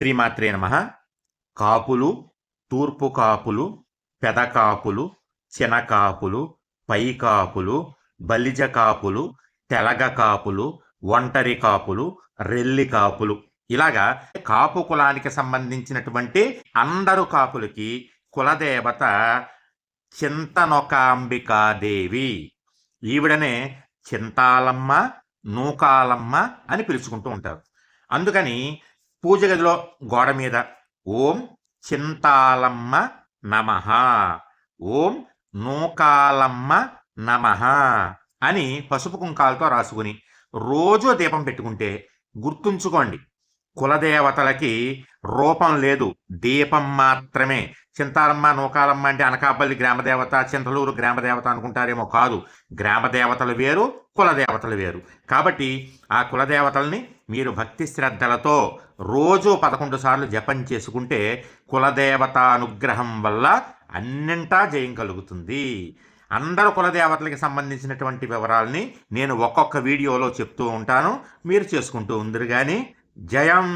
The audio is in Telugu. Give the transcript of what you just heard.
శ్రీమాత్రే నమః. కాపులు, తూర్పు కాపులు, పెదకాపులు, చినకాపులు, పైకాపులు, బలిజ కాపులు, తెలగ కాపులు, ఒంటరి కాపులు, రెల్లి కాపులు, ఇలాగా కాపు కులానికి సంబంధించినటువంటి అందరు కాపులకి కులదేవత చింతనొకాంబికాదేవి. ఈవిడనే చింతాలమ్మ, నూకాలమ్మ అని పిలుచుకుంటూ ఉంటారు. అందుకని పూజ గదిలో గోడ మీద ఓం చింతాలమ్మ నమః, ఓం నూకాలమ్మ నమః అని పసుపు కుంకాలతో రాసుకుని రోజు దీపం పెట్టుకుంటే గుర్తుంచుకోండి, కులదేవతలకి రూపం లేదు, దీపం మాత్రమే. చింతాలమ్మ, నూకాలమ్మ అంటే అనకాపల్లి గ్రామదేవత, చింతలూరు గ్రామదేవత అనుకుంటారేమో. కాదు, గ్రామదేవతలు వేరు, కులదేవతలు వేరు. కాబట్టి ఆ కులదేవతల్ని మీరు భక్తి శ్రద్ధలతో రోజు 11 సార్లు జపం చేసుకుంటే కులదేవత అనుగ్రహం వల్ల అన్నింటా జయం కలుగుతుంది. అందరు కులదేవతలకి సంబంధించినటువంటి వివరాలని నేను ఒక్కొక్క వీడియోలో చెప్తూ ఉంటాను, మీరు చేసుకుంటూ ఉందరు కానీ. జయం.